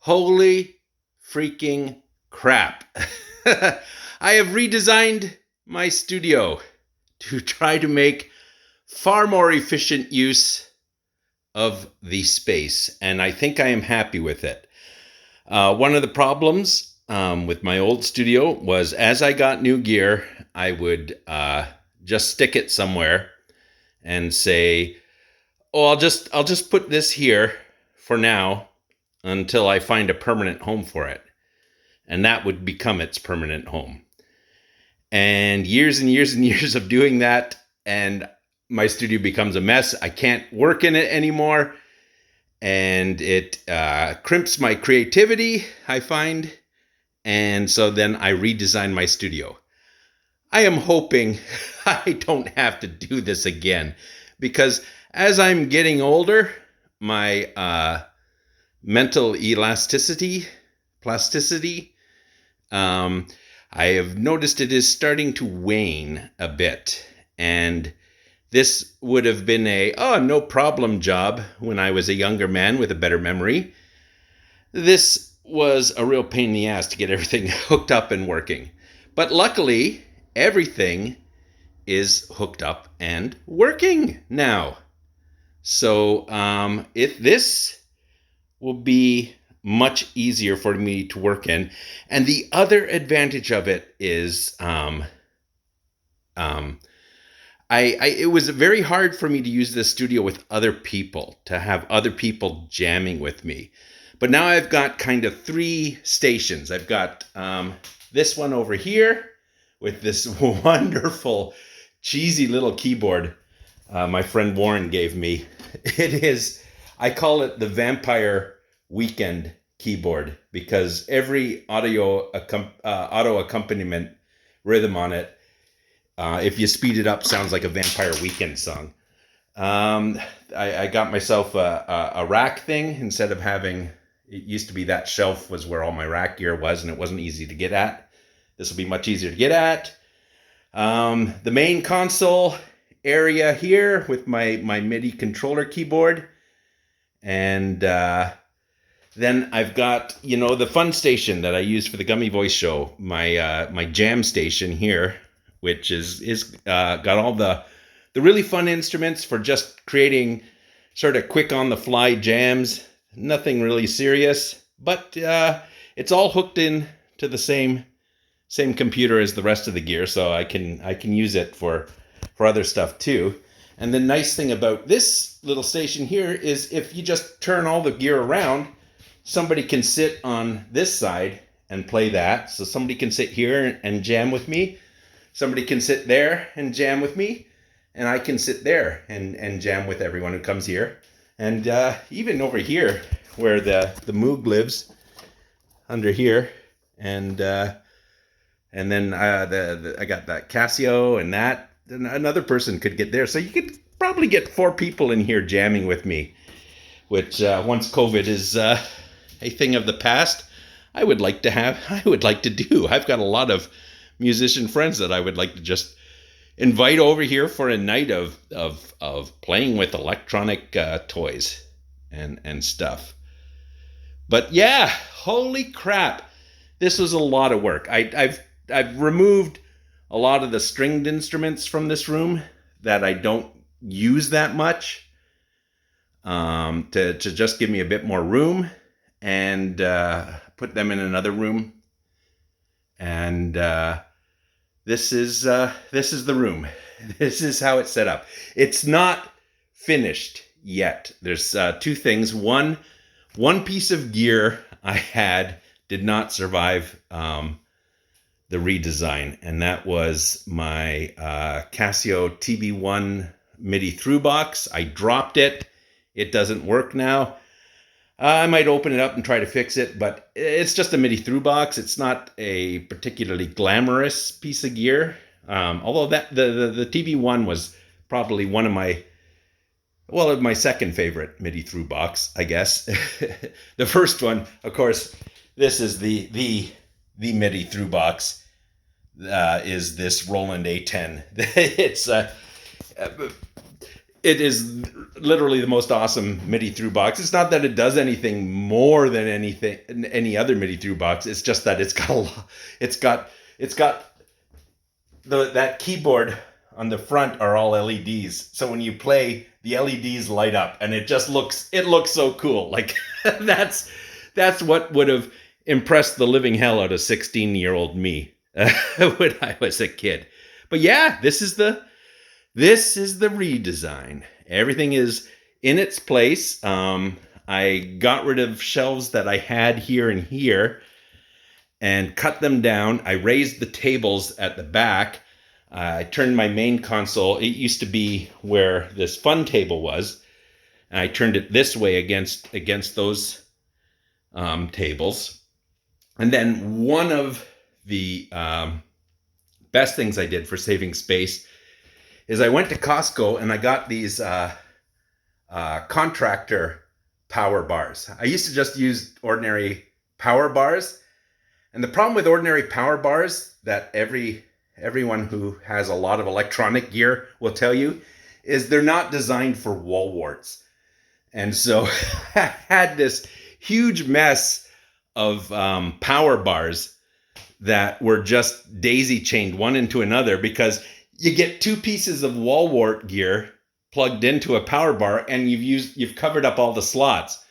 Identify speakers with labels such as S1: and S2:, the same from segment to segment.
S1: Holy freaking crap. I have redesigned my studio to try to make far more efficient use of the space, and I think I am happy with it. One of the problems with my old studio was as I got new gear, I would just stick it somewhere and say, "Oh, I'll just put this here for now until I find a permanent home for it." And that would become its permanent home. And years and years of doing that, and my studio becomes a mess. I can't work in it anymore, and it crimps my creativity, I find. And so then I redesign my studio. I am hoping I don't have to do this again, because as I'm getting older, my mental plasticity, I have noticed it is starting to wane a bit. And this would have been a no problem job when I was a younger man with a better memory. This was a real pain in the ass to get everything hooked up and working. But luckily, everything is hooked up and working now. So if this will be much easier for me to work in. And the other advantage of it is it was very hard for me to use this studio with other people, to have other people jamming with me. But now I've got kind of three stations. I've got this one over here with this wonderful, cheesy little keyboard my friend Warren gave me. It is, I call it the Vampire Weekend keyboard, because every auto accompaniment rhythm on it, if you speed it up, sounds like a Vampire Weekend song. I got myself a rack thing instead of having, it used to be that shelf was where all my rack gear was, and it wasn't easy to get at. This will be much easier to get at. The main console area here with my MIDI controller keyboard. And then I've got, the fun station that I use for the Gummy Voice Show, my jam station here, which is got all the really fun instruments for just creating sort of quick on the fly jams. Nothing really serious, but it's all hooked in to the same computer as the rest of the gear, so I can use it for other stuff too. And the nice thing about this little station here is if you just turn all the gear around, somebody can sit on this side and play that. So somebody can sit here and jam with me. Somebody can sit there and jam with me. And I can sit there and jam with everyone who comes here. And even over here where the Moog lives, under here. And then I got that Casio and that. Then another person could get there. So you could probably get 4 people in here jamming with me, which once COVID is a thing of the past, I would like to do. I've got a lot of musician friends that I would like to just invite over here for a night of playing with electronic toys and stuff. But yeah, holy crap. This was a lot of work. I've removed a lot of the stringed instruments from this room that I don't use that much, to just give me a bit more room, and put them in another room. And this is the room. This is how it's set up. It's not finished yet. There's 2 things. One piece of gear I had did not survive the redesign, and that was my Casio TB1 MIDI through box. I dropped it. It doesn't work now. I might open it up and try to fix it, but it's just a MIDI through box. It's not a particularly glamorous piece of gear. Although the TB1 was probably one of my second favorite MIDI through box, I guess. The first one, of course, this is the MIDI through box, is this Roland A10. it is literally the most awesome MIDI through box. It's not that it does anything more than any other MIDI through box. It's just that it's got a lot. It's got that keyboard on the front are all LEDs. So when you play, the LEDs light up, and it looks so cool. Like that's what would have impressed the living hell out of 16-year-old me when I was a kid. But yeah, this is the redesign. Everything is in its place. I got rid of shelves that I had here and here and cut them down. I raised the tables at the back. I turned my main console. It used to be where this fun table was, and I turned it this way against those tables. And then one of the best things I did for saving space is I went to Costco and I got these contractor power bars. I used to just use ordinary power bars. And the problem with ordinary power bars that everyone who has a lot of electronic gear will tell you is they're not designed for wall warts. And so I had this huge mess of power bars that were just daisy chained one into another, because you get two pieces of wall wart gear plugged into a power bar and you've covered up all the slots.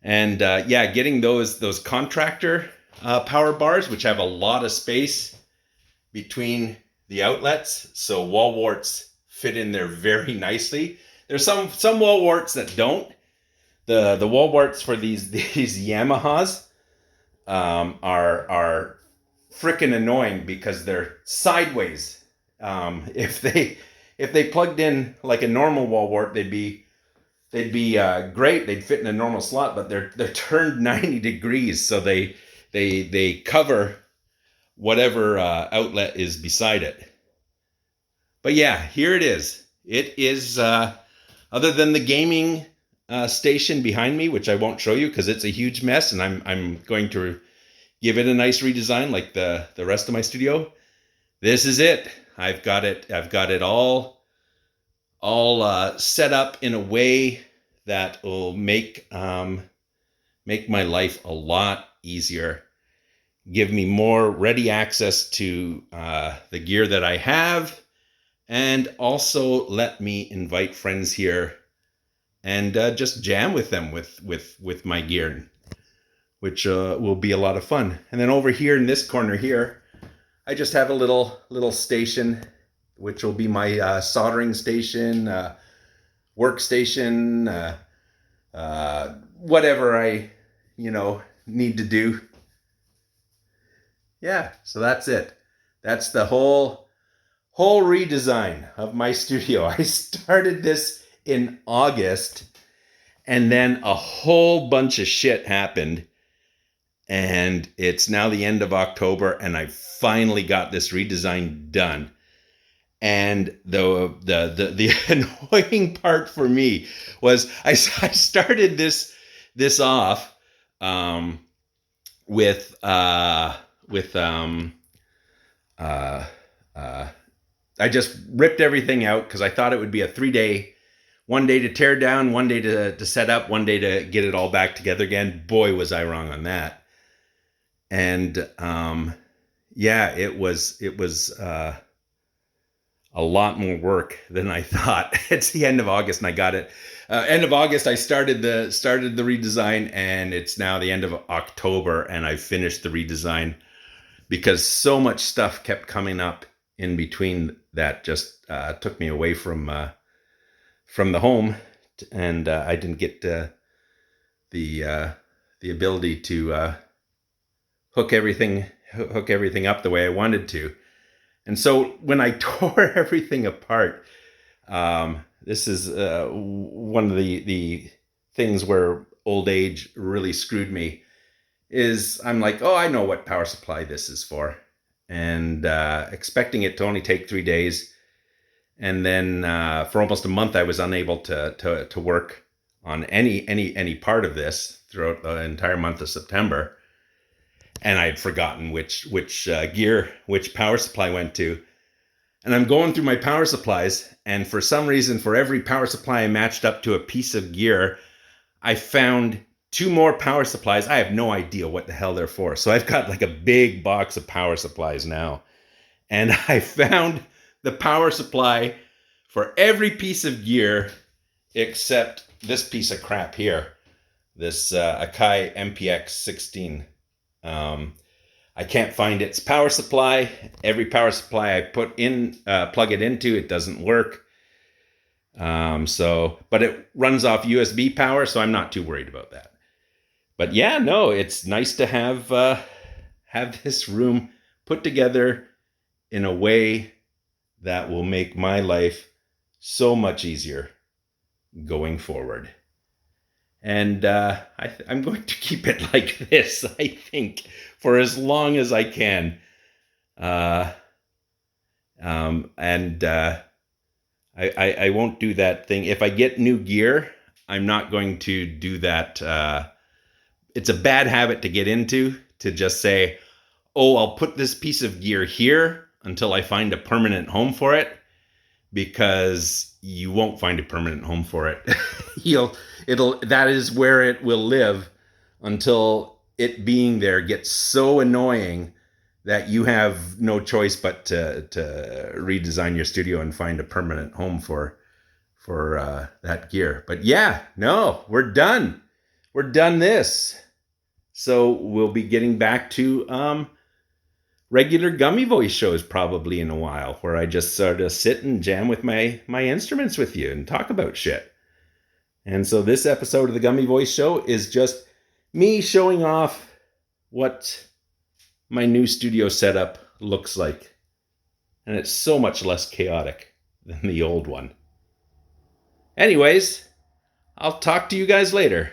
S1: And getting those contractor power bars, which have a lot of space between the outlets, so wall warts fit in there very nicely. There's some wall warts that don't. The wall warts for these Yamahas are freaking annoying because they're sideways. If they plugged in like a normal wall wart, they'd be great. They'd fit in a normal slot, but they're turned 90 degrees, so they cover whatever outlet is beside it. But yeah, here it is. It is other than the gaming station behind me, which I won't show you because it's a huge mess, and I'm going to give it a nice redesign like the rest of my studio. This is it. I've got it all set up in a way that will make my life a lot easier, give me more ready access to the gear that I have, and also let me invite friends here and just jam with them with my gear, which will be a lot of fun. And then over here in this corner here, I just have a little station, which will be my soldering station, workstation, whatever I need to do. Yeah, so that's it. That's the whole redesign of my studio. I started this in August, and then a whole bunch of shit happened, and it's now the end of October, and I finally got this redesign done. And the annoying part for me was I started this off with I just ripped everything out because I thought it would be a 3-day, 1 day to tear down, 1 day to set up, 1 day to get it all back together again. Boy, was I wrong on that. And it was a lot more work than I thought. It's the end of August and I got it. End of August, I started the redesign, and it's now the end of October, and I finished the redesign because so much stuff kept coming up in between that just took me away from the home, and I didn't get the ability to hook everything up the way I wanted to. And so when I tore everything apart, this is one of the things where old age really screwed me, is I'm like, oh, I know what power supply this is for. And expecting it to only take 3 days. And then for almost a month, I was unable to work on any part of this throughout the entire month of September. And I had forgotten which gear, which power supply went to. And I'm going through my power supplies, and for some reason, for every power supply I matched up to a piece of gear, I found two more power supplies. I have no idea what the hell they're for. So I've got like a big box of power supplies now. And I found the power supply for every piece of gear except this piece of crap here, this Akai MPX 16. I can't find its power supply. Every power supply I put in, plug it into, it doesn't work. But it runs off USB power, so I'm not too worried about that. But yeah, no, it's nice to have this room put together in a way that will make my life so much easier going forward. And I'm going to keep it like this, I think, for as long as I can. I won't do that thing. If I get new gear, I'm not going to do that. It's a bad habit to get into, to just say, oh, I'll put this piece of gear here until I find a permanent home for it, because you won't find a permanent home for it. That is where it will live until it being there gets so annoying that you have no choice but to redesign your studio and find a permanent home for that gear. But yeah, no, we're done. We're done this. So we'll be getting back to regular Gummy Voice shows probably in a while, where I just sort of sit and jam with my instruments with you and talk about shit. And so this episode of the Gummy Voice show is just me showing off what my new studio setup looks like. And it's so much less chaotic than the old one. Anyways, I'll talk to you guys later.